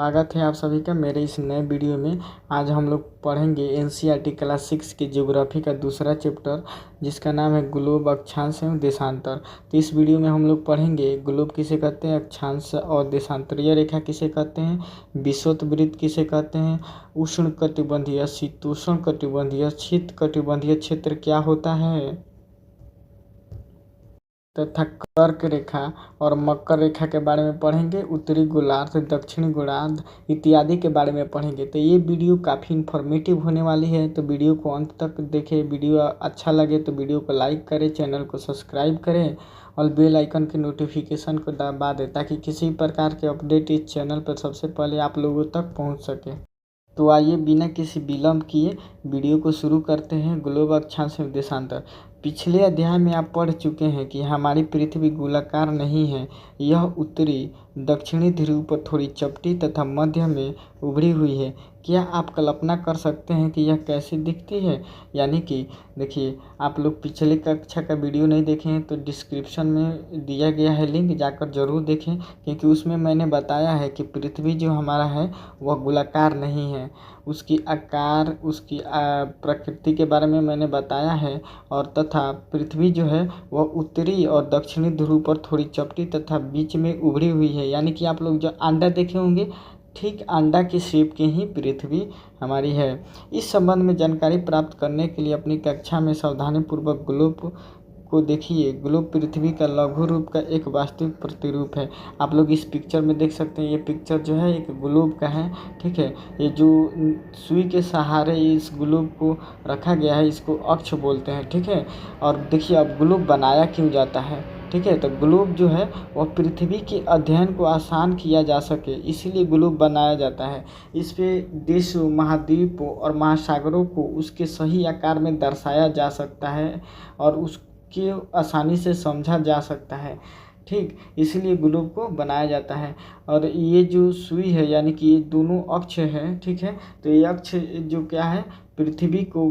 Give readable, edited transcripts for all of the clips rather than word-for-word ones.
स्वागत है आप सभी का मेरे इस नए वीडियो में। आज हम लोग पढ़ेंगे एनसीईआरटी क्लास 6 की ज्योग्राफी का दूसरा चैप्टर, जिसका नाम है ग्लोब, अक्षांश एवं देशांतर। तो इस वीडियो में हम लोग पढ़ेंगे ग्लोब किसे कहते हैं, अक्षांश और देशांतरीय रेखा किसे कहते हैं, विषुववृत्त किसे कहते हैं, उष्णकटिबंधीय, शीतोष्णकटिबंधीय, शीतकटिबंधीय क्षेत्र क्या होता है, तथा कर्क रेखा और मकर रेखा के बारे में पढ़ेंगे। उत्तरी गोलार्ध, दक्षिणी गोलार्ध इत्यादि के बारे में पढ़ेंगे। तो ये वीडियो काफ़ी इन्फॉर्मेटिव होने वाली है, तो वीडियो को अंत तक देखें। वीडियो अच्छा लगे तो वीडियो को लाइक करें, चैनल को सब्सक्राइब करें और बेल आइकन के नोटिफिकेशन को दबा दें, ताकि किसी प्रकार के अपडेट इस चैनल पर सबसे पहले आप लोगों तक पहुँच सके। तो आइए बिना किसी विलंब किए वीडियो को शुरू करते हैं। ग्लोब, अक्षांश एवं देशांतर। पिछले अध्याय में आप पढ़ चुके हैं कि हमारी पृथ्वी गोलाकार नहीं है, यह उत्तरी दक्षिणी ध्रुव पर थोड़ी चपटी तथा मध्य में उभरी हुई है। क्या आप कल्पना कर सकते हैं कि यह कैसी दिखती है? यानी कि देखिए, आप लोग पिछले कक्षा का वीडियो नहीं देखे हैं तो डिस्क्रिप्शन में दिया गया है लिंक, जाकर ज़रूर देखें, क्योंकि उसमें मैंने बताया है कि पृथ्वी जो हमारा है वह गोलाकार नहीं है। उसकी आकार, उसकी प्रकृति के बारे में मैंने बताया है। और तथा पृथ्वी जो है वह उत्तरी और दक्षिणी ध्रुव पर थोड़ी चपटी तथा बीच में उभरी हुई है। यानी कि आप लोग जो अंडा देखे होंगे, ठीक अंडा की शेप की ही पृथ्वी हमारी है। इस संबंध में जानकारी प्राप्त करने के लिए अपनी कक्षा में सावधानीपूर्वक ग्लोब को देखिए। ग्लोब पृथ्वी का लघु रूप का एक वास्तविक प्रतिरूप है। आप लोग इस पिक्चर में देख सकते हैं, ये पिक्चर जो है एक ग्लोब का है। ठीक है, ये जो सुई के सहारे इस ग्लोब को रखा गया है, इसको अक्ष बोलते हैं। ठीक है, और देखिए अब ग्लोब बनाया क्यों जाता है। ठीक है, तो ग्लोब जो है वह पृथ्वी के अध्ययन को आसान किया जा सके, इसीलिए ग्लोब बनाया जाता है। इस पे देशों, महाद्वीपों और महासागरों को उसके सही आकार में दर्शाया जा सकता है और उसके आसानी से समझा जा सकता है। ठीक, इसीलिए ग्लोब को बनाया जाता है। और ये जो सुई है, यानी कि ये दोनों अक्ष है। ठीक है, तो ये अक्ष जो क्या है, पृथ्वी को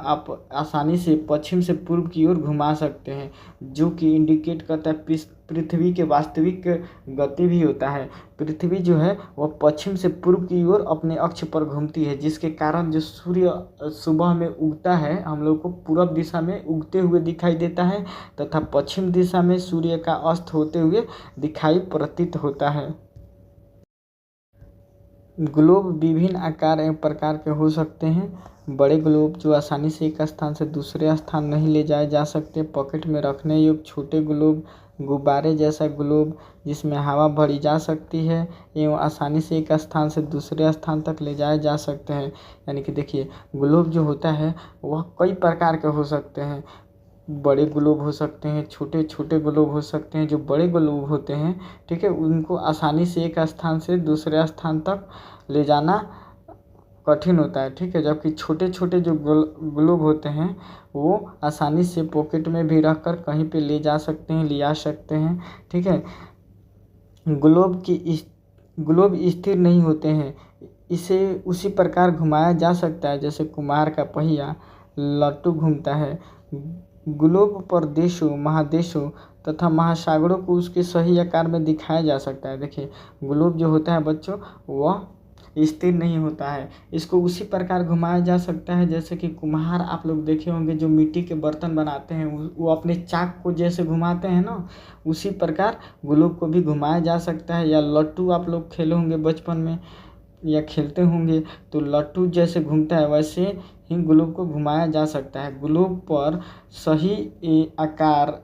आप आसानी से पश्चिम से पूर्व की ओर घुमा सकते हैं, जो कि इंडिकेट करता है पृथ्वी के वास्तविक गति भी होता है। पृथ्वी जो है वह पश्चिम से पूर्व की ओर अपने अक्ष पर घूमती है, जिसके कारण जो सूर्य सुबह में उगता है हम लोग को पूर्व दिशा में उगते हुए दिखाई देता है, तथा पश्चिम दिशा में सूर्य का अस्त होते हुए दिखाई प्रतीत होता है। ग्लोब विभिन्न आकार एवं प्रकार के हो सकते हैं। बड़े ग्लोब जो आसानी से एक स्थान से दूसरे स्थान नहीं ले जाए जा सकते, पॉकेट में रखने योग्य छोटे ग्लोब, गुब्बारे जैसा ग्लोब जिसमें हवा भरी जा सकती है एवं आसानी से एक स्थान से दूसरे स्थान तक ले जाए जा सकते हैं। यानी कि देखिए, ग्लोब जो होता है वह कई प्रकार के हो सकते हैं। बड़े ग्लोब हो सकते हैं, छोटे छोटे ग्लोब हो सकते हैं। जो बड़े ग्लोब होते हैं, ठीक है, उनको आसानी से एक स्थान से दूसरे स्थान तक ले जाना कठिन होता है। ठीक है, जबकि छोटे छोटे जो ग्लोब होते हैं वो आसानी से पॉकेट में भी रखकर कहीं पे ले जा सकते हैं, ले आ सकते हैं। ठीक है, ग्लोब स्थिर नहीं होते हैं, इसे उसी प्रकार घुमाया जा सकता है जैसे कुम्हार का पहिया लट्टू घूमता है। ग्लोब पर देशों, महादेशों तथा महासागरों को उसके सही आकार में दिखाया जा सकता है। देखिए, ग्लोब जो होता है बच्चों वह स्थिर नहीं होता है, इसको उसी प्रकार घुमाया जा सकता है जैसे कि कुम्हार आप लोग देखे होंगे जो मिट्टी के बर्तन बनाते हैं, वो अपने चाक को जैसे घुमाते हैं ना, उसी प्रकार ग्लोब को भी घुमाया जा सकता है। या लट्टू आप लोग खेले होंगे बचपन में या खेलते होंगे, तो लट्टू जैसे घूमता है वैसे ही ग्लोब को घुमाया जा सकता है। ग्लोब पर सही आकार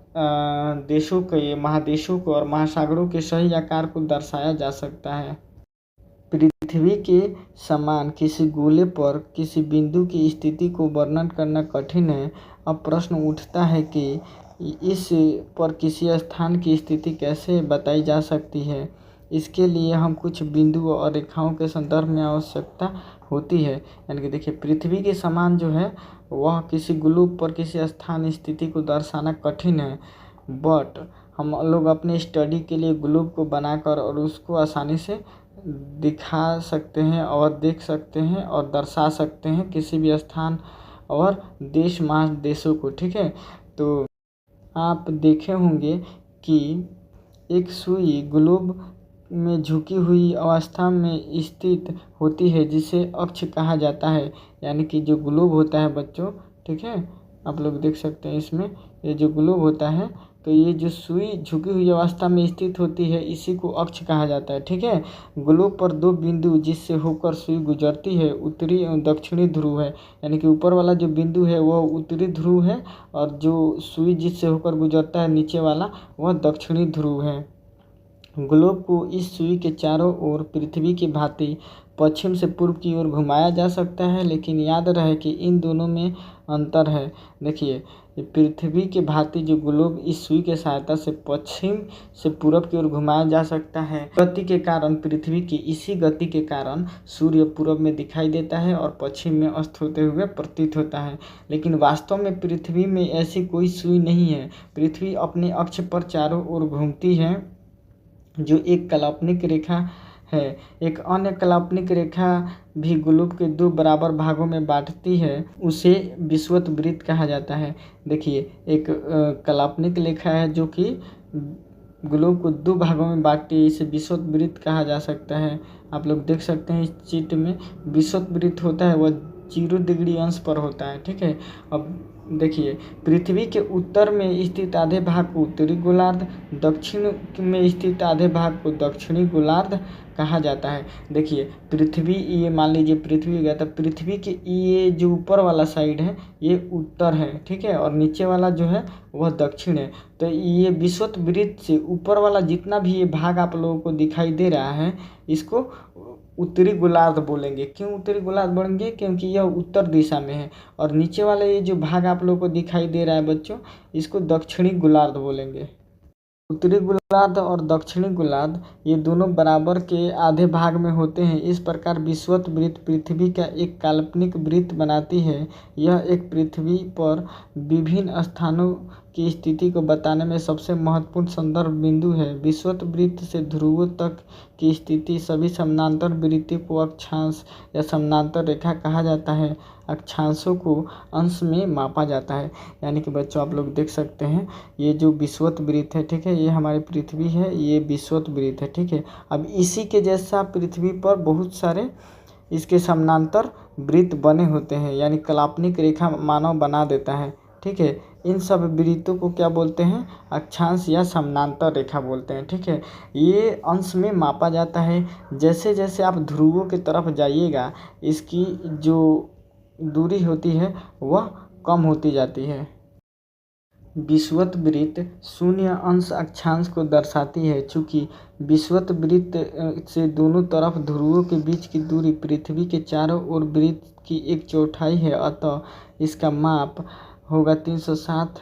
देशों के, महादेशों को और महासागरों के सही आकार को दर्शाया जा सकता है। पृथ्वी के समान किसी गोले पर किसी बिंदु की स्थिति को वर्णन करना कठिन है। अब प्रश्न उठता है कि इस पर किसी स्थान की स्थिति कैसे बताई जा सकती है। इसके लिए हम कुछ बिंदु और रेखाओं के संदर्भ में आवश्यकता होती है। यानी कि देखिए, पृथ्वी के समान जो है वह किसी ग्लोब पर किसी स्थान स्थिति को दर्शाना कठिन है, बट हम लोग अपने स्टडी के लिए ग्लोब को बनाकर और उसको आसानी से दिखा सकते हैं और देख सकते हैं और दर्शा सकते हैं किसी भी स्थान और देश, महादेशों को। ठीक है, तो आप देखे होंगे कि एक सुई ग्लोब में झुकी हुई अवस्था में स्थित होती है जिसे अक्ष कहा जाता है। यानी कि जो ग्लोब होता है बच्चों, ठीक है, आप लोग देख सकते हैं इसमें ये जो ग्लोब होता है, तो ये जो सुई झुकी हुई अवस्था में स्थित होती है इसी को अक्ष कहा जाता है। ठीक है, ग्लोब पर दो बिंदु जिससे होकर सुई गुजरती है उत्तरी एवं दक्षिणी ध्रुव है। यानी कि ऊपर वाला जो बिंदु है वह उत्तरी ध्रुव है और जो सुई जिससे होकर गुजरता है नीचे वाला वह दक्षिणी ध्रुव है। ग्लोब को इस सुई के चारों ओर पृथ्वी की भांति पश्चिम से पूर्व की ओर घुमाया जा सकता है, लेकिन याद रहे कि इन दोनों में अंतर है। देखिए, पृथ्वी के भांति जो ग्लोब इस सुई के सहायता से पश्चिम से पूरब की ओर घुमाया जा सकता है। गति के कारण पृथ्वी की इसी गति के कारण सूर्य पूरब में दिखाई देता है और पश्चिम में अस्त होते हुए प्रतीत होता है। लेकिन वास्तव में पृथ्वी में ऐसी कोई सुई नहीं है। पृथ्वी अपने अक्ष पर चारों ओर घूमती है जो एक काल्पनिक रेखा है। एक अन्य काल्पनिक रेखा भी ग्लोब के दो बराबर भागों में बांटती है, उसे विषुवत वृत्त कहा जाता है। देखिए, एक काल्पनिक रेखा है जो कि ग्लोब को दो भागों में बांटती है, इसे विषुवत वृत्त कहा जा सकता है। आप लोग देख सकते हैं इस चित्र में विषुवत वृत्त होता है वह 0 डिग्री अंश पर होता है। ठीक है, अब देखिए, पृथ्वी के उत्तर में स्थित आधे भाग को उत्तरी गोलार्ध, दक्षिण में स्थित आधे भाग को दक्षिणी गोलार्ध कहा जाता है। देखिए, पृथ्वी, ये मान लीजिए पृथ्वी गया तो पृथ्वी के ये जो ऊपर वाला साइड है ये उत्तर है, ठीक है, और नीचे वाला जो है वह दक्षिण है। तो ये विषुवत वृत्त से ऊपर वाला जितना भी ये भाग आप लोगों को दिखाई दे रहा है इसको उत्तरी गोलार्ध बोलेंगे। क्यों उत्तरी गोलार्ध बोलेंगे? क्योंकि यह उत्तर दिशा में है। और नीचे वाले ये जो भाग आप लोगों को दिखाई दे रहा है बच्चों, इसको दक्षिणी गोलार्ध बोलेंगे। उत्तरी गोलार्ध और दक्षिणी गोलार्ध ये दोनों बराबर के आधे भाग में होते हैं। इस प्रकार विषुवत वृत्त पृथ्वी का एक काल्पनिक वृत्त बनाती है। यह एक पृथ्वी पर विभिन्न स्थानों की स्थिति को बताने में सबसे महत्वपूर्ण संदर्भ बिंदु है। विषुवत वृत्त से ध्रुवों तक की स्थिति सभी समानांतर वृत्तों को अक्षांश या समानांतर रेखा कहा जाता है। अक्षांशों को अंश में मापा जाता है। यानी कि बच्चों आप लोग देख सकते हैं ये जो विषुवत वृत्त है, ठीक है, ये हमारी पृथ्वी है, ये विषुवत वृत्त है, ठीक है। अब इसी के जैसा पृथ्वी पर बहुत सारे इसके समानांतर वृत्त बने होते हैं, यानी काल्पनिक रेखा मानव बना देता है, ठीक है। इन सब वृत्तों को क्या बोलते हैं? अक्षांश या समानांतर रेखा बोलते हैं, ठीक है। ये अंश में मापा जाता है। जैसे जैसे आप ध्रुवों की तरफ जाइएगा इसकी जो दूरी होती है वह कम होती जाती है। विषुवत वृत्त शून्य अंश अक्षांश को दर्शाती है। चूँकि विषुवत वृत्त से दोनों तरफ ध्रुवों के बीच की दूरी पृथ्वी के चारों ओर वृत्त की 1/4 है, अतः इसका माप होगा 360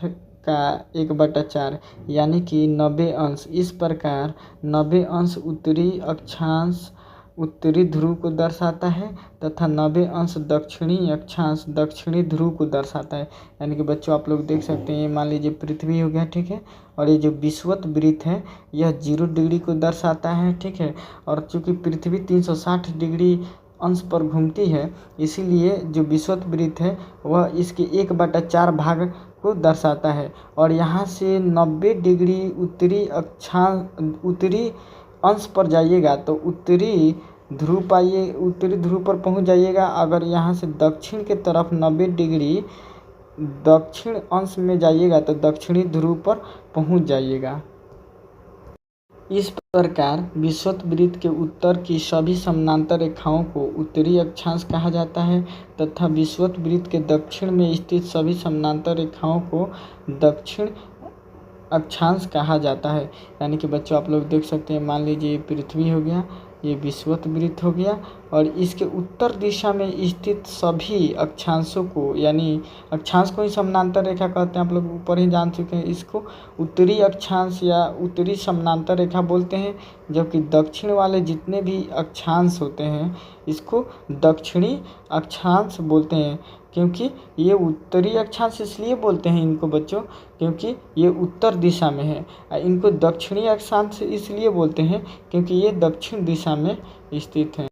का 1/4 यानी कि 90 अंश। इस प्रकार 90 अंश उत्तरी अक्षांश उत्तरी ध्रुव को दर्शाता है तथा 90 अंश दक्षिणी अक्षांश दक्षिणी ध्रुव को दर्शाता है। यानी कि बच्चों आप लोग देख सकते हैं ये मान लीजिए पृथ्वी हो गया, ठीक है, और ये जो विषुवत वृत्त है यह 0 डिग्री को दर्शाता है, ठीक है। और चूँकि पृथ्वी 360 डिग्री अंश पर घूमती है इसीलिए जो विषुवत वृत्त है वह इसके 1/4 भाग को दर्शाता है। और यहाँ से 90 डिग्री उत्तरी अंश पर जाइएगा तो उत्तरी ध्रुव पर पहुँच जाइएगा। अगर यहाँ से दक्षिण के तरफ 90 डिग्री दक्षिण अंश में जाइएगा तो दक्षिणी ध्रुव पर पहुँच जाइएगा। इस प्रकार विषुवत वृत्त के उत्तर की सभी समानांतर रेखाओं को उत्तरी अक्षांश कहा जाता है तथा विषुवत वृत्त के दक्षिण में स्थित सभी समानांतर रेखाओं को दक्षिण अक्षांश कहा जाता है। यानी कि बच्चों आप लोग देख सकते हैं मान लीजिए ये पृथ्वी हो गया, ये विषुवत वृत्त हो गया और इसके उत्तर दिशा में स्थित सभी अक्षांशों को, यानी अक्षांश को ही समानांतर रेखा कहते हैं, आप लोग ऊपर ही जान चुके हैं। इसको उत्तरी अक्षांश या उत्तरी समानांतर रेखा बोलते हैं, जबकि दक्षिण वाले जितने भी अक्षांश होते हैं इसको दक्षिणी अक्षांश बोलते हैं। क्योंकि ये उत्तरी अक्षांश इसलिए बोलते हैं इनको बच्चों क्योंकि ये उत्तर दिशा में है। इनको दक्षिणी अक्षांश इसलिए बोलते हैं क्योंकि ये दक्षिण दिशा में स्थित हैं।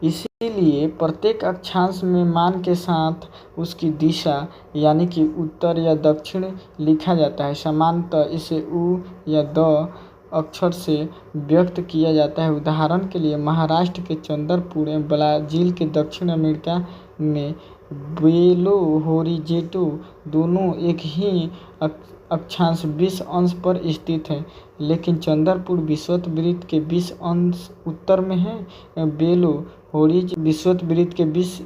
इसीलिए प्रत्येक अक्षांश में मान के साथ उसकी दिशा यानी कि उत्तर या दक्षिण लिखा जाता है। सामान्यतः इसे उ या द अक्षर से व्यक्त किया जाता है। उदाहरण के लिए महाराष्ट्र के चंद्रपुर एवं ब्राज़ील के दक्षिण अमेरिका में बेलो होरिजेटो दोनों एक ही अक्षांश 20 अंश पर स्थित है, लेकिन चंद्रपुर विषुववृत्त के 20 अंश उत्तर में है। बेलो होरिजेटो विषुववृत्त के 20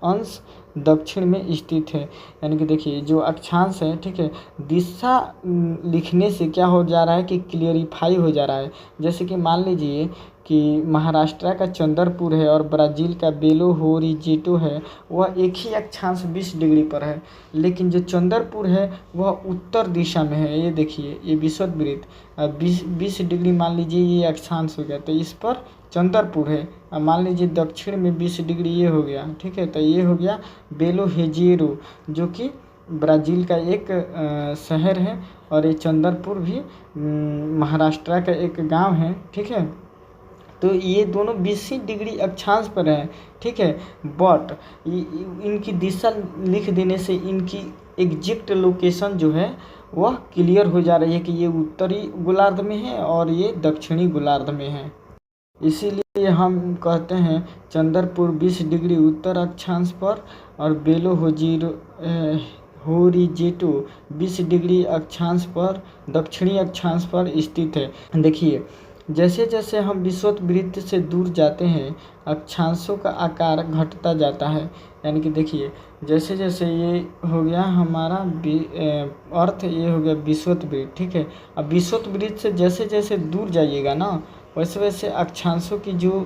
अंश दक्षिण में स्थित है। यानी कि देखिए जो अक्षांश है, ठीक है, दिशा लिखने से क्या हो जा रहा है कि क्लियरिफाई हो जा रहा है। जैसे कि मान लीजिए कि महाराष्ट्र का चंद्रपुर है और ब्राज़ील का बेलो होरिजेटो है, वह एक ही अक्षांश 20 डिग्री पर है, लेकिन जो चंद्रपुर है वह उत्तर दिशा में है। ये देखिए ये विषुववृत्त 20 डिग्री मान लीजिए ये अक्षांश हो गया, तो इस पर चंद्रपुर है। अब मान लीजिए दक्षिण में 20 डिग्री ये हो गया, ठीक है, तो ये हो गया बेलो होरिजेटो जो कि ब्राज़ील का एक शहर है, और ये चंद्रपुर भी महाराष्ट्र का एक गांव है, ठीक है। तो ये दोनों 20 डिग्री अक्षांश पर हैं, ठीक है, बट इनकी दिशा लिख देने से इनकी एग्जैक्ट लोकेशन जो है वह क्लियर हो जा रही है कि ये उत्तरी गोलार्ध में है और ये दक्षिणी गोलार्ध में है। इसीलिए हम कहते हैं चंद्रपुर 20 डिग्री उत्तर अक्षांश पर और बेलो होरिजेटो 20 डिग्री अक्षांश पर दक्षिणी अक्षांश पर स्थित है। देखिए जैसे जैसे हम विषुववृत्त से दूर जाते हैं अक्षांशों का आकार घटता जाता है। यानी कि देखिए जैसे जैसे ये हो गया हमारा अर्थ, ये हो गया विषुववृत्त, ठीक है। अब विषुववृत्त से जैसे जैसे दूर जाइएगा ना, वैसे वैसे अक्षांशों की जो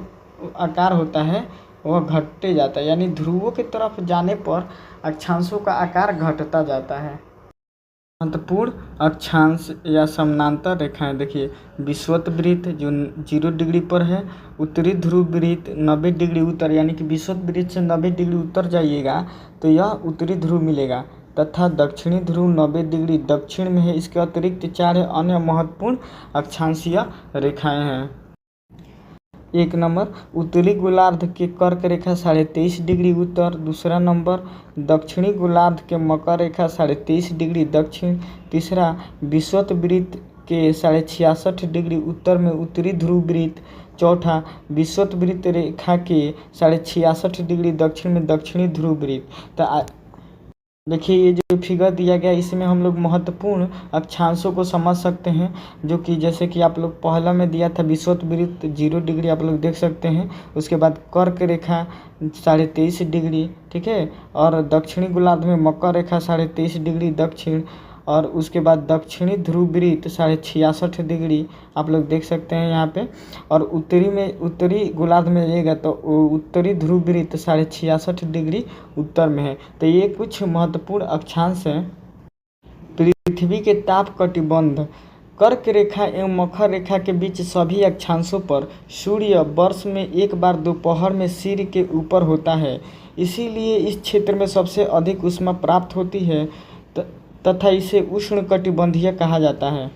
आकार होता है वह घटते जाता है। यानी ध्रुवों की तरफ जाने पर अक्षांशों का आकार घटता जाता है। महत्वपूर्ण अक्षांश या समानांतर रेखाएं देखिए विषुववृत्त जो 0 डिग्री पर है, उत्तरी ध्रुव वृत्त 90 डिग्री उत्तर, यानी कि विषुववृत्त से 90 डिग्री उत्तर जाइएगा तो यह उत्तरी ध्रुव मिलेगा, तथा दक्षिणी ध्रुव 90 डिग्री दक्षिण में है। इसके अतिरिक्त 4 अन्य महत्वपूर्ण अक्षांशीय रेखाएं हैं। 1 नंबर उत्तरी गोलार्ध के कर्क रेखा 23.5 डिग्री उत्तर। दूसरा नंबर दक्षिणी गोलार्ध के मकर रेखा 23.5 डिग्री दक्षिण। तीसरा विषुववृत्त के 66.5 डिग्री उत्तर में उत्तरी ध्रुव वृत्त। चौथा विषुववृत्त रेखा के 66.5 डिग्री दक्षिण में दक्षिणी ध्रुव वृत्त। तो देखिए ये जो फिगर दिया गया इसमें हम लोग महत्वपूर्ण अक्षांशों को समझ सकते हैं, जो कि जैसे कि आप लोग पहला में दिया था विषुववृत्त 0 डिग्री आप लोग देख सकते हैं। उसके बाद कर्क रेखा 23.5 डिग्री, ठीक है, और दक्षिणी गोलार्ध में मकर रेखा 23.5 डिग्री दक्षिण, और उसके बाद दक्षिणी ध्रुव वृत्त 66.5 डिग्री आप लोग देख सकते हैं यहाँ पे। और उत्तरी गोलार्ध में जाइएगा तो उत्तरी ध्रुव वृत्त 66.5 डिग्री उत्तर में है। तो ये कुछ महत्वपूर्ण अक्षांश हैं। पृथ्वी के ताप कटिबंध कर्क रेखा एवं मकर रेखा के बीच सभी अक्षांशों पर सूर्य वर्ष में एक बार दोपहर में सिर के ऊपर होता है, इसीलिए इस क्षेत्र में सबसे अधिक ऊष्मा प्राप्त होती है तथा इसे उष्णकटिबंधीय कहा जाता है।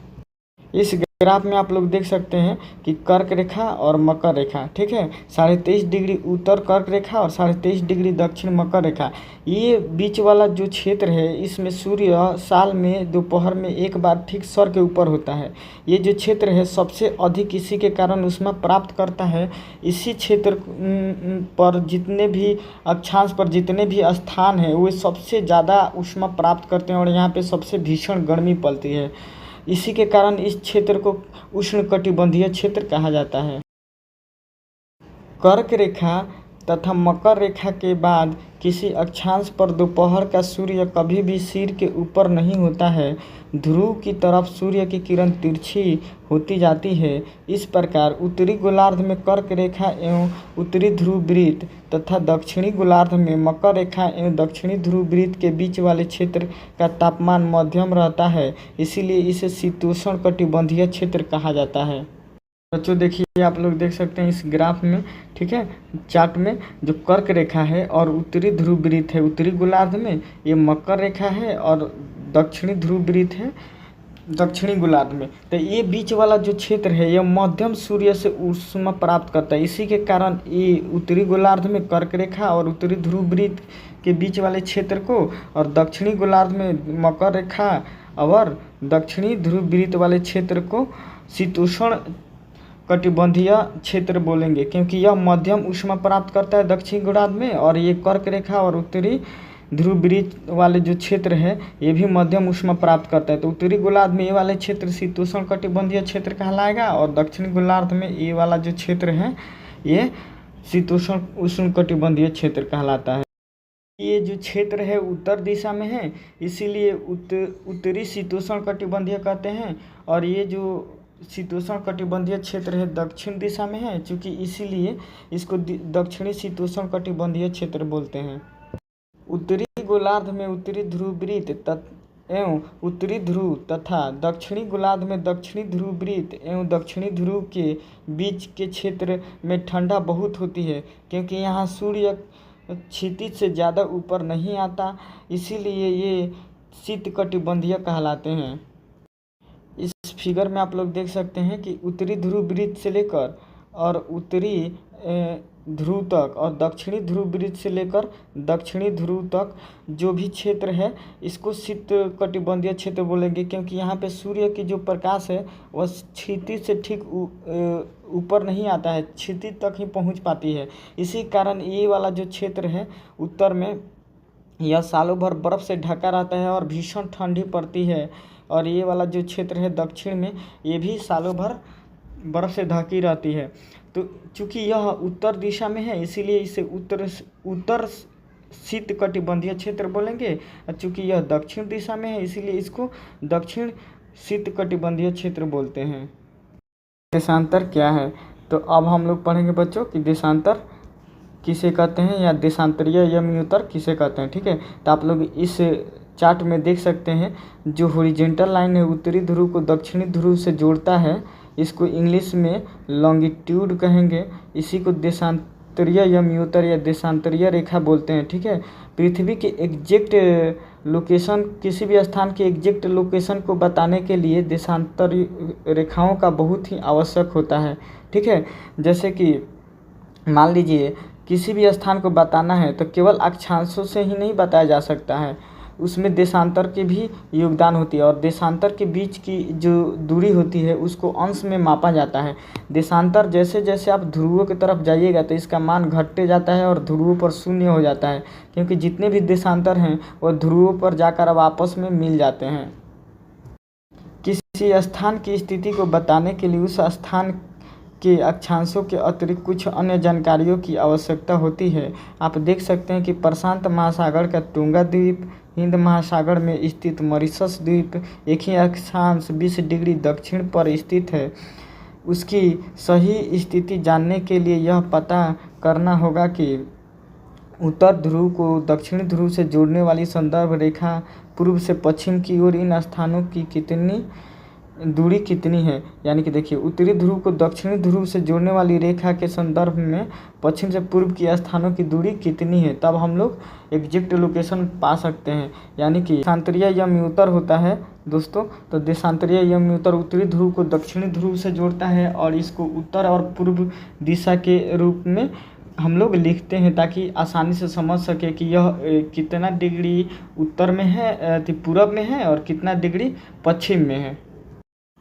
इस ग्राफ में आप लोग देख सकते हैं कि कर्क रेखा और मकर रेखा, ठीक है, 23.5 डिग्री उत्तर कर्क रेखा और 23.5 डिग्री दक्षिण मकर रेखा। ये बीच वाला जो क्षेत्र है इसमें सूर्य साल में दोपहर में एक बार ठीक सर के ऊपर होता है। ये जो क्षेत्र है सबसे अधिक इसी के कारण ऊष्मा प्राप्त करता है। इसी क्षेत्र पर जितने भी अक्षांश पर जितने भी स्थान हैं वे सबसे ज़्यादा ऊष्मा प्राप्त करते हैं और यहाँ पे सबसे भीषण गर्मी पड़ती है। इसी के कारण इस क्षेत्र को उष्णकटिबंधीय क्षेत्र कहा जाता है। कर्क रेखा तथा मकर रेखा के बाद किसी अक्षांश पर दोपहर का सूर्य कभी भी सिर के ऊपर नहीं होता है। ध्रुव की तरफ सूर्य की किरण तिरछी होती जाती है। इस प्रकार उत्तरी गोलार्ध में कर्क रेखा एवं उत्तरी ध्रुव वृत्त तथा दक्षिणी गोलार्ध में मकर रेखा एवं दक्षिणी ध्रुव वृत्त के बीच वाले क्षेत्र का तापमान मध्यम रहता है, इसीलिए इसे शीतोष्ण कटिबंधीय क्षेत्र कहा जाता है। बच्चों देखिए आप लोग देख सकते हैं इस ग्राफ में, ठीक है, चार्ट में जो कर्क रेखा है और उत्तरी ध्रुव वृत्त है उत्तरी गोलार्ध में, ये मकर रेखा है और दक्षिणी ध्रुव वृत्त है दक्षिणी गोलार्ध में। तो ये बीच वाला जो क्षेत्र है ये मध्यम सूर्य से ऊष्मा प्राप्त करता है। इसी के कारण ये उत्तरी गोलार्ध में कर्क रेखा और उत्तरी ध्रुव वृत्त के बीच वाले क्षेत्र को और दक्षिणी गोलार्ध में मकर रेखा और दक्षिणी ध्रुव वृत्त वाले क्षेत्र को शीतोष्ण कटिबंधीय क्षेत्र बोलेंगे, क्योंकि यह मध्यम ऊष्मा प्राप्त करता है दक्षिणी गोलार्ध में, और ये कर्क रेखा और उत्तरी ध्रुव वृत्त वाले जो क्षेत्र है ये भी मध्यम ऊष्मा प्राप्त करता है। तो उत्तरी गोलार्ध में ये वाले क्षेत्र शीतोष्ण कटिबंधीय क्षेत्र कहलाएगा, और दक्षिणी गोलार्ध में ये वाला जो क्षेत्र है ये शीतोष्ण उष्ण कटिबंधीय क्षेत्र कहलाता है। ये जो क्षेत्र है उत्तर दिशा में है, इसीलिए उत्तरी शीतोष्ण कटिबंधीय कहते हैं, और ये जो शीतोष्ण कटिबंधीय क्षेत्र है दक्षिण दिशा में है, चूँकि इसीलिए इसको दक्षिणी शीतोष्ण कटिबंधीय क्षेत्र बोलते हैं। उत्तरी गोलार्ध में उत्तरी ध्रुव वृत्त एवं उत्तरी ध्रुव तथा दक्षिणी गोलार्ध में दक्षिणी ध्रुव वृत्त एवं दक्षिणी ध्रुव के बीच के क्षेत्र में ठंडा बहुत होती है, क्योंकि यहाँ सूर्य क्षितिज से ज़्यादा ऊपर नहीं आता, इसीलिए ये शीतकटिबंधीय कहलाते हैं। इस फिगर में आप लोग देख सकते हैं कि उत्तरी ध्रुव वृत्त से लेकर और उत्तरी ध्रुव तक और दक्षिणी ध्रुव वृत्त से लेकर दक्षिणी ध्रुव तक जो भी क्षेत्र है इसको शीतकटिबंधीय क्षेत्र बोलेंगे, क्योंकि यहाँ पे सूर्य की जो प्रकाश है वह क्षितिज से ठीक ऊपर नहीं आता है, क्षितिज तक ही पहुँच पाती है। इसी कारण ये वाला जो क्षेत्र है उत्तर में यह सालों भर बर्फ़ से ढका रहता है और भीषण ठंडी पड़ती है, और ये वाला जो क्षेत्र है दक्षिण में ये भी सालों भर बर्फ़ से ढकी रहती है। तो चूँकि यह उत्तर दिशा में है इसीलिए इसे उत्तर शीतकटिबंधीय क्षेत्र बोलेंगे, और चूँकि यह दक्षिण दिशा में है इसीलिए इसको दक्षिण शीतकटिबंधीय क्षेत्र बोलते हैं। देशांतर क्या है? तो अब हम लोग पढ़ेंगे बच्चों कि देशांतर किसे कहते हैं या देशांतरीय यमयुतर किसे कहते हैं। ठीक है, तो आप लोग इस चार्ट में देख सकते हैं जो हॉरिजॉन्टल लाइन है उत्तरी ध्रुव को दक्षिणी ध्रुव से जोड़ता है, इसको इंग्लिश में लॉन्गिट्यूड कहेंगे, इसी को देशांतरीय यमयुतर या देशांतरीय रेखा बोलते हैं। ठीक है, पृथ्वी के एग्जैक्ट लोकेशन, किसी भी स्थान के एग्जैक्ट लोकेशन को बताने के लिए देशांतरीय रेखाओं का बहुत ही आवश्यक होता है। ठीक है, जैसे कि मान लीजिए किसी भी स्थान को बताना है तो केवल अक्षांशों से ही नहीं बताया जा सकता है, उसमें देशांतर की भी योगदान होती है, और देशांतर के बीच की जो दूरी होती है उसको अंश में मापा जाता है। देशांतर जैसे जैसे आप ध्रुवों की तरफ जाइएगा तो इसका मान घटते जाता है और ध्रुवों पर शून्य हो जाता है, क्योंकि जितने भी देशांतर हैं वह ध्रुवों पर जाकर अब आपस में मिल जाते हैं। किसी स्थान की स्थिति को बताने के लिए उस स्थान के अक्षांशों के अतिरिक्त कुछ अन्य जानकारियों की आवश्यकता होती है। आप देख सकते हैं कि प्रशांत महासागर का टोंगा द्वीप, हिंद महासागर में स्थित मॉरिशस द्वीप एक ही अक्षांश 20 डिग्री दक्षिण पर स्थित है। उसकी सही स्थिति जानने के लिए यह पता करना होगा कि उत्तर ध्रुव को दक्षिणी ध्रुव से जोड़ने वाली संदर्भ रेखा पूर्व से पश्चिम की ओर इन स्थानों की कितनी दूरी कितनी है। यानी कि देखिए उत्तरी ध्रुव को दक्षिणी ध्रुव से जोड़ने वाली रेखा के संदर्भ में पश्चिम से पूर्व की स्थानों की दूरी कितनी है, तब हम लोग एग्जैक्ट लोकेशन पा सकते हैं। यानी कि देशांतरीय यमयुतर होता है दोस्तों, तो देशांतरीय यमयुतर उत्तरी ध्रुव को दक्षिणी ध्रुव से जोड़ता है और इसको उत्तर और पूर्व दिशा के रूप में हम लोग लिखते हैं ताकि आसानी से समझ सके कि यह कितना डिग्री उत्तर में है, पूरब में है और कितना डिग्री पश्चिम में है।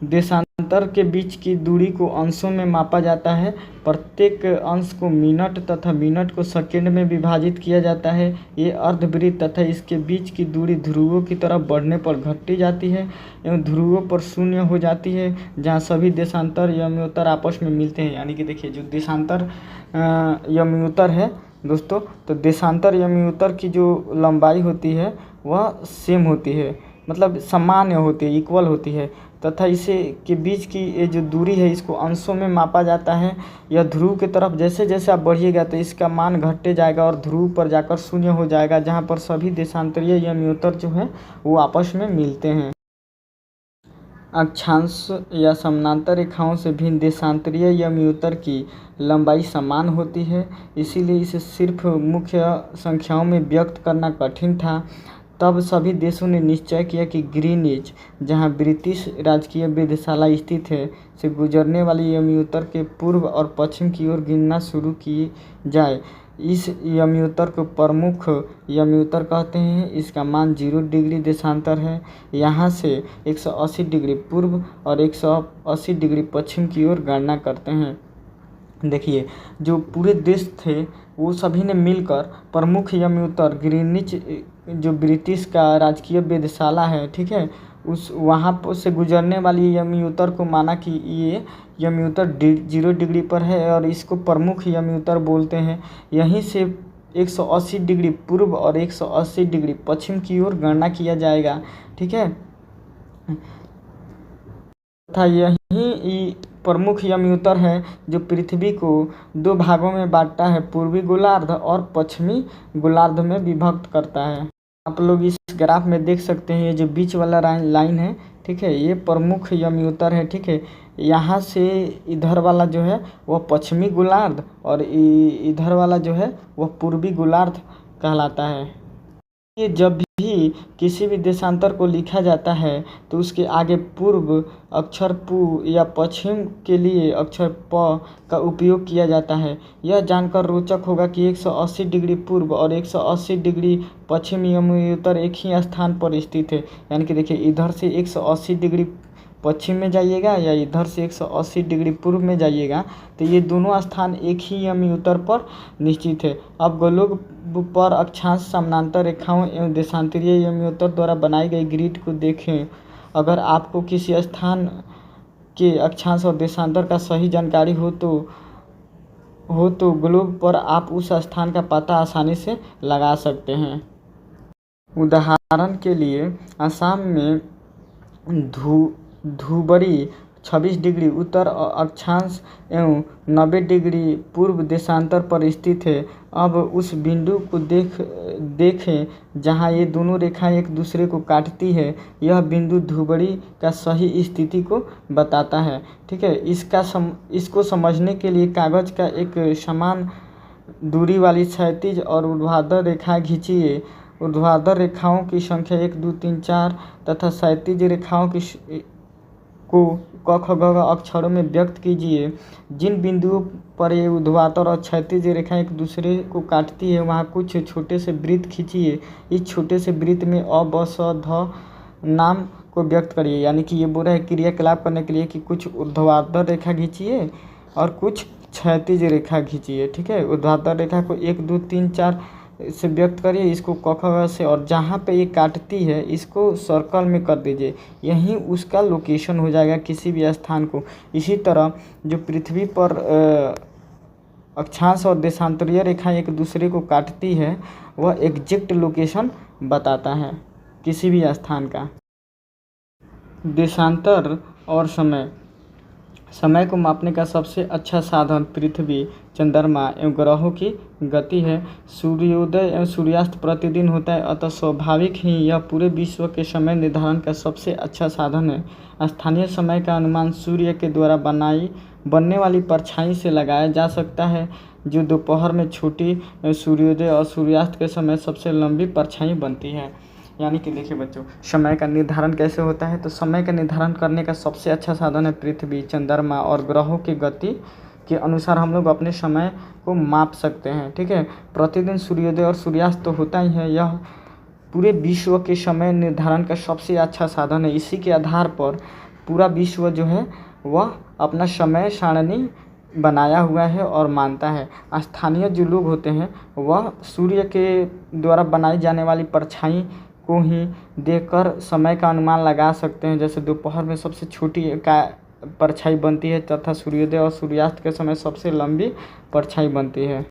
देशांतर के बीच की दूरी को अंशों में मापा जाता है। प्रत्येक अंश को मिनट तथा मिनट को सेकंड में विभाजित किया जाता है। ये अर्धवृत्त तथा इसके बीच की दूरी ध्रुवों की तरफ बढ़ने पर घटती जाती है एवं ध्रुवों पर शून्य हो जाती है, जहाँ सभी देशांतर यमयुतर आपस में मिलते हैं। यानी कि देखिए जो देशांतर यमयुतर है दोस्तों, तो देशांतर यमयुतर की जो लंबाई होती है वह सेम होती है, मतलब सामान्य होती है, इक्वल होती है, तथा इसे के बीच की ये जो दूरी है इसको अंशों में मापा जाता है। यह ध्रुव की तरफ जैसे जैसे आप बढ़िएगा तो इसका मान घटते जाएगा और ध्रुव पर जाकर शून्य हो जाएगा, जहाँ पर सभी देशांतरीय यमयुतर जो है वो आपस में मिलते हैं। अक्षांश या समानांतर रेखाओं से भिन्न देशांतरीय यमयुतर की लंबाई समान होती है, इसीलिए इसे सिर्फ मुख्य संख्याओं में व्यक्त करना कठिन था। तब सभी देशों ने निश्चय किया कि ग्रीनिच, जहां ब्रिटिश राजकीय वेधशाला स्थित है, से गुजरने वाली यमयुतर के पूर्व और पश्चिम की ओर गिनना शुरू की जाए। इस यमयुतर को प्रमुख यमयुतर कहते हैं। इसका मान 0 डिग्री देशांतर है। यहाँ से 180 डिग्री पूर्व और 180 डिग्री पश्चिम की ओर गणना करते हैं। देखिए, जो पूरे देश थे वो सभी ने मिलकर प्रमुख यमयुतर ग्रीनिच, जो ब्रिटिश का राजकीय वेधशाला है, ठीक है, उस वहाँ पर से गुजरने वाली यमयुतर को माना कि ये यमयुतर 0 डिग्री पर है और इसको प्रमुख यमयुतर बोलते हैं। यहीं से 180 डिग्री पूर्व और 180 डिग्री पश्चिम की ओर गणना किया जाएगा, ठीक है। तथा यही प्रमुख यमयुतर है जो पृथ्वी को 2 भागों में बांटता है, पूर्वी गोलार्ध और पश्चिमी गोलार्ध में विभक्त करता है। आप लोग इस ग्राफ में देख सकते हैं, ये जो बीच वाला लाइन है, ठीक है, ये प्रमुख यमयुतर है, ठीक है। यहाँ से इधर वाला जो है वह पश्चिमी गोलार्ध और इधर वाला जो है वह पूर्वी गोलार्ध कहलाता है। ये जब भी किसी भी देशांतर को लिखा जाता है तो उसके आगे पूर्व अक्षर पु या पश्चिम के लिए अक्षर प का उपयोग किया जाता है। यह जानकर रोचक होगा कि 180 डिग्री पूर्व और 180 डिग्री पश्चिम यमयुतर एक ही स्थान पर स्थित है। यानी कि देखिए, इधर से 180 डिग्री पश्चिम में जाइएगा या इधर से 180 डिग्री पूर्व में जाइएगा तो ये दोनों स्थान एक ही यमयुतर पर निश्चित है। अब गोलोग पर अक्षांश समानांतर रेखाओं एवं देशांतरीय यमयुतर द्वारा बनाई गई ग्रिड को देखें। अगर आपको किसी स्थान के अक्षांश और देशांतर का सही जानकारी हो तो ग्लोब पर आप उस स्थान का पता आसानी से लगा सकते हैं। उदाहरण के लिए, असम में धुबरी 26 डिग्री उत्तर अक्षांश एवं 90 डिग्री पूर्व देशांतर पर स्थित है। अब उस बिंदु को देखें जहां ये दोनों रेखाएं एक दूसरे को काटती है। यह बिंदु धुबरी का सही स्थिति को बताता है, ठीक है। इसको समझने के लिए कागज का एक समान दूरी वाली क्षैतिज और ऊर्ध्वाधर रेखाएं खींचिए। ऊर्ध्वाधर रेखाओं की संख्या 1 2 3 4 तथा क्षैतिज रेखाओं को क ख ग घ अक्षरों में व्यक्त कीजिए। जिन बिंदुओं पर ये ऊर्ध्वाधर और क्षैतिज रेखाएं एक दूसरे को काटती है वहाँ कुछ छोटे से वृत्त खींचिए। इस छोटे से वृत्त में अ ब स ध नाम को व्यक्त करिए। यानी कि ये बोल रहा है क्रियाकलाप करने के लिए कि कुछ ऊर्ध्वाधर रेखा खींचिए और कुछ क्षैतिज रेखा खींचिए, ठीक है। ऊर्ध्वाधर रेखा को 1 2 3 4 से व्यक्त करिए, इसको क ख ग से, और जहाँ पे ये काटती है इसको सर्कल में कर दीजिए। यहीं उसका लोकेशन हो जाएगा किसी भी स्थान को। इसी तरह जो पृथ्वी पर अक्षांश और देशांतरीय रेखाएं एक दूसरे को काटती है वह एग्जैक्ट लोकेशन बताता है किसी भी स्थान का। देशांतर और समय को मापने का सबसे अच्छा साधन पृथ्वी, चंद्रमा एवं ग्रहों की गति है। सूर्योदय एवं सूर्यास्त प्रतिदिन होता है, अतः स्वाभाविक ही यह पूरे विश्व के समय निर्धारण का सबसे अच्छा साधन है। स्थानीय समय का अनुमान सूर्य के द्वारा बनने वाली परछाई से लगाया जा सकता है, जो दोपहर में छोटी सूर्योदय और सूर्यास्त के समय सबसे लंबी परछाई बनती है। यानी कि देखिए बच्चों, समय का निर्धारण कैसे होता है, तो समय का निर्धारण करने का सबसे अच्छा साधन है पृथ्वी, चंद्रमा और ग्रहों की गति के अनुसार हम लोग अपने समय को माप सकते हैं, ठीक है। प्रतिदिन सूर्योदय और सूर्यास्त तो होता ही है, यह पूरे विश्व के समय निर्धारण का सबसे अच्छा साधन है। इसी के आधार पर पूरा विश्व जो है वह अपना समय सारणी बनाया हुआ है और मानता है। स्थानीय जो लोग होते हैं वह सूर्य के द्वारा बनाई जाने वाली परछाई को ही देखकर समय का अनुमान लगा सकते हैं। जैसे दोपहर में सबसे छोटी का परछाई बनती है तथा सूर्योदय और सूर्यास्त के समय सबसे लंबी परछाई बनती है।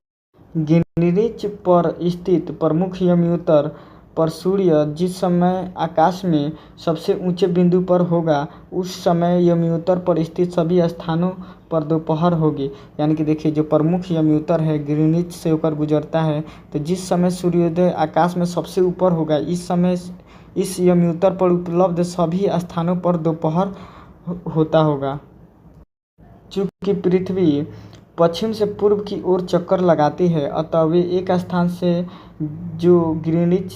ग्रीनिच पर स्थित प्रमुख यमयुतर पर सूर्य जिस समय आकाश में सबसे ऊंचे बिंदु पर होगा उस समय यमयुतर पर स्थित सभी स्थानों पर दोपहर होगी। यानी कि देखिए, जो प्रमुख यमयुतर है ग्रीनिच से होकर गुजरता है, तो जिस समय सूर्योदय आकाश में सबसे ऊपर होगा इस समय इस यमयुतर पर उपलब्ध सभी स्थानों पर दोपहर होता होगा। चूँकि पृथ्वी पश्चिम से पूर्व की ओर चक्कर लगाती है, अतः वे एक स्थान से जो ग्रीनिच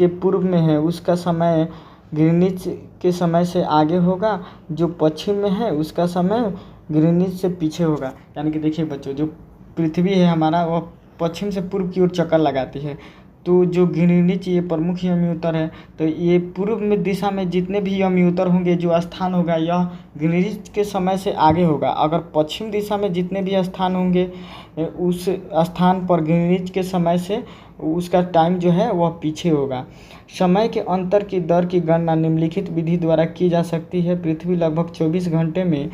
के पूर्व में है उसका समय ग्रीनिच के समय से आगे होगा, जो पश्चिम में है उसका समय ग्रीनिच से पीछे होगा। यानी कि देखिए बच्चों, जो पृथ्वी है हमारा वह पश्चिम से पूर्व की ओर चक्कर लगाती है, तो जो ग्रीनिच ये प्रमुख यमयुतर है, तो ये पूर्व में दिशा में जितने भी यमयुतर होंगे, जो स्थान होगा यह ग्रीनिच के समय से आगे होगा। अगर पश्चिम दिशा में जितने भी स्थान होंगे उस स्थान पर ग्रीनिच के समय से उसका टाइम जो है वह पीछे होगा। समय के अंतर की दर की गणना निम्नलिखित विधि द्वारा की जा सकती है। पृथ्वी लगभग 24 घंटे में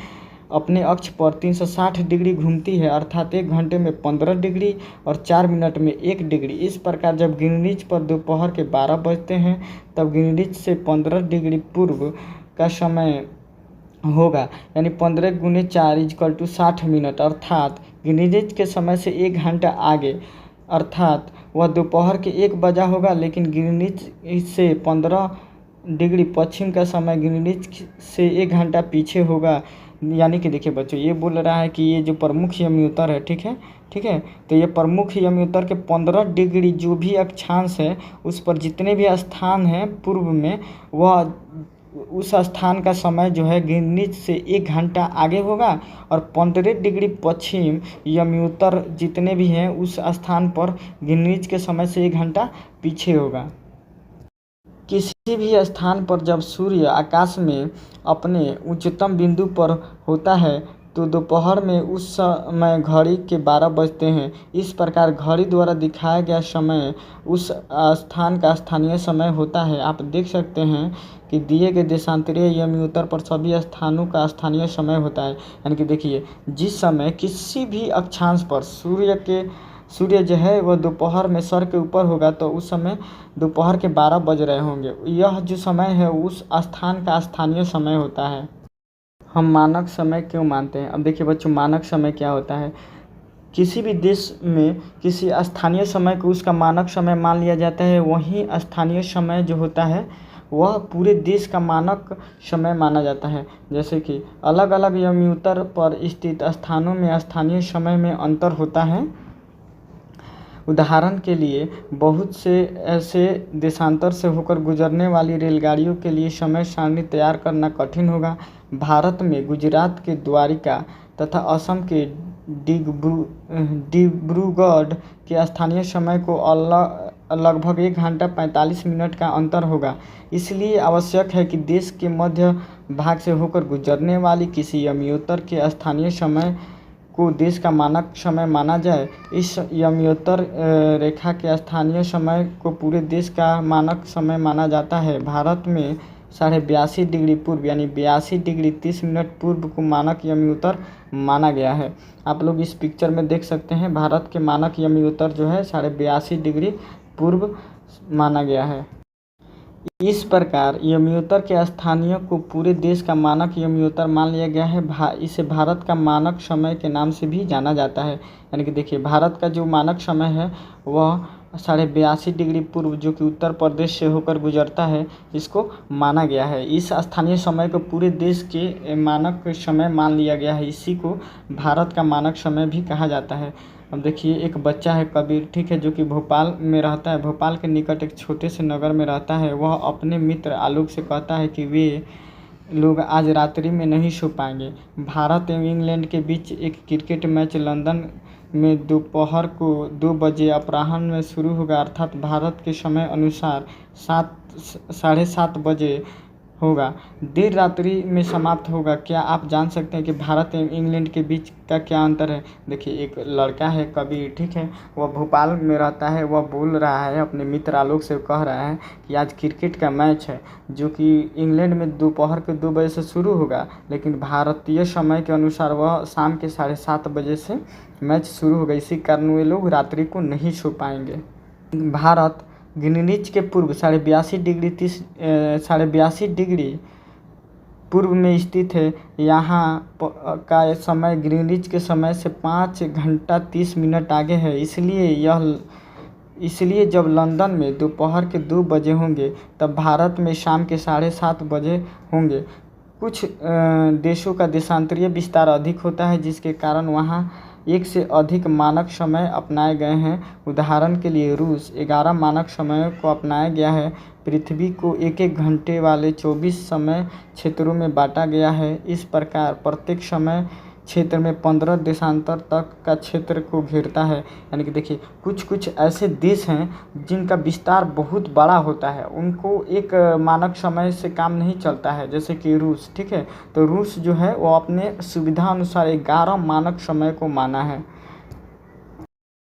अपने अक्ष पर 360 डिग्री घूमती है, अर्थात 1 घंटे में 15 डिग्री और 4 मिनट में 1 डिग्री। इस प्रकार जब ग्रीनिच पर दोपहर के 12 बजते हैं तब ग्रीनिच से 15 डिग्री पूर्व का समय होगा, यानी 15 गुने 4 = 60 मिनट, अर्थात ग्रीनिच के समय से 1 घंटा आगे, अर्थात वह दोपहर के 1 बजा होगा, लेकिन ग्रीनिच से 15 डिग्री पश्चिम का समय ग्रीनिच से 1 घंटा पीछे होगा। यानी कि देखिए बच्चों, ये बोल रहा है कि ये जो प्रमुख यमयुतर है, ठीक है, तो ये प्रमुख यमयुतर के 15 डिग्री जो भी अक्षांश है उस पर जितने भी स्थान हैं पूर्व में, वह उस स्थान का समय जो है ग्रीनिच से 1 घंटा आगे होगा, और 15 डिग्री पश्चिम यमयुतर जितने भी हैं उस स्थान पर ग्रीनिच के समय से 1 घंटा पीछे होगा। किसी भी स्थान पर जब सूर्य आकाश में अपने उच्चतम बिंदु पर होता है तो दोपहर में उस समय घड़ी के 12 बजते हैं। इस प्रकार घड़ी द्वारा दिखाया गया समय उस स्थान का स्थानीय समय होता है। आप देख सकते हैं कि दिए गए देशांतरीय यमयुतर पर सभी स्थानों का स्थानीय समय होता है। यानी कि देखिए, जिस समय किसी भी अक्षांश पर सूर्य जो है वह दोपहर में सर के ऊपर होगा तो उस समय दोपहर के 12 बज रहे होंगे। यह जो समय है उस स्थान का स्थानीय समय होता है। हम मानक समय क्यों मानते हैं? अब देखिए बच्चों, मानक समय क्या होता है? किसी भी देश में किसी स्थानीय समय को उसका मानक समय मान लिया जाता है, वहीं स्थानीय समय जो होता है वह पूरे देश का मानक समय माना जाता है। जैसे कि अलग अलग यमयुतर पर स्थित स्थानों में स्थानीय समय में अंतर होता है। उदाहरण के लिए बहुत से ऐसे देशांतर से होकर गुजरने वाली रेलगाड़ियों के लिए समय सारणी तैयार करना कठिन होगा। भारत में गुजरात के द्वारिका तथा असम के डिब्रूगढ़ के स्थानीय समय को लगभग 1 घंटा 45 मिनट का अंतर होगा। इसलिए आवश्यक है कि देश के मध्य भाग से होकर गुजरने वाली किसी यमयुतर के स्थानीय समय को देश का मानक समय माना जाए। इस यमयुतर रेखा के स्थानीय समय को पूरे देश का मानक समय माना जाता है। भारत में 82.5 डिग्री पूर्व यानी 82 डिग्री 30 मिनट पूर्व को मानक यमयुतर माना गया है। आप लोग इस पिक्चर में देख सकते हैं, भारत के मानक यमयुतर जो है 82.5 डिग्री पूर्व माना गया है। इस प्रकार यमयुतर के स्थानीय को पूरे देश का मानक यमयुतर मान लिया गया है। इसे भारत का मानक समय के नाम से भी जाना जाता है। यानी कि देखिए, भारत का जो मानक समय है वह 82.5 डिग्री पूर्व जो कि उत्तर प्रदेश से होकर गुजरता है, इसको माना गया है। इस स्थानीय समय को पूरे देश के मानक समय मान लिया गया है। इसी को भारत का मानक समय भी कहा जाता है। अब देखिए, एक बच्चा है कबीर, ठीक है, जो कि भोपाल में रहता है। भोपाल के निकट एक छोटे से नगर में रहता है। वह अपने मित्र आलोक से कहता है कि वे लोग आज रात्रि में नहीं सो पाएंगे। भारत एवं इंग्लैंड के बीच एक क्रिकेट मैच लंदन में दोपहर को 2 बजे अपराह्न में शुरू होगा, अर्थात भारत के समय अनुसार 7:30 बजे होगा। देर रात्रि में समाप्त होगा। क्या आप जान सकते हैं कि भारत एवं इंग्लैंड के बीच का क्या अंतर है? देखिए, एक लड़का है कबीर, ठीक है, वह भोपाल में रहता है। वह बोल रहा है अपने मित्र आलोक से, कह रहा है कि आज क्रिकेट का मैच है जो कि इंग्लैंड में दोपहर के 2 बजे से शुरू होगा, लेकिन भारतीय समय के अनुसार वह शाम के 7:30 बजे से मैच शुरू होगा। इसी कारण वे लोग रात्रि को नहीं सो पाएंगे। भारत ग्रीनिच के पूर्व 82.5 डिग्री पूर्व में स्थित है। यहाँ का समय ग्रीनिच के समय से 5 घंटा 30 मिनट आगे है। इसलिए जब लंदन में दोपहर के 2 बजे होंगे तब भारत में शाम के 7:30 बजे होंगे। कुछ देशों का देशांतरीय विस्तार अधिक होता है, जिसके कारण वहाँ एक से अधिक मानक समय अपनाए गए हैं। उदाहरण के लिए रूस 11 मानक समयों को अपनाया गया है। पृथ्वी को एक एक घंटे वाले 24 समय क्षेत्रों में बांटा गया है। इस प्रकार प्रत्येक समय क्षेत्र में 15 देशांतर तक का क्षेत्र को घेरता है। यानी कि देखिए कुछ कुछ ऐसे देश हैं जिनका विस्तार बहुत बड़ा होता है, उनको एक मानक समय से काम नहीं चलता है, जैसे कि रूस। ठीक है, तो रूस जो है वो अपने सुविधा अनुसार 11 मानक समय को माना है।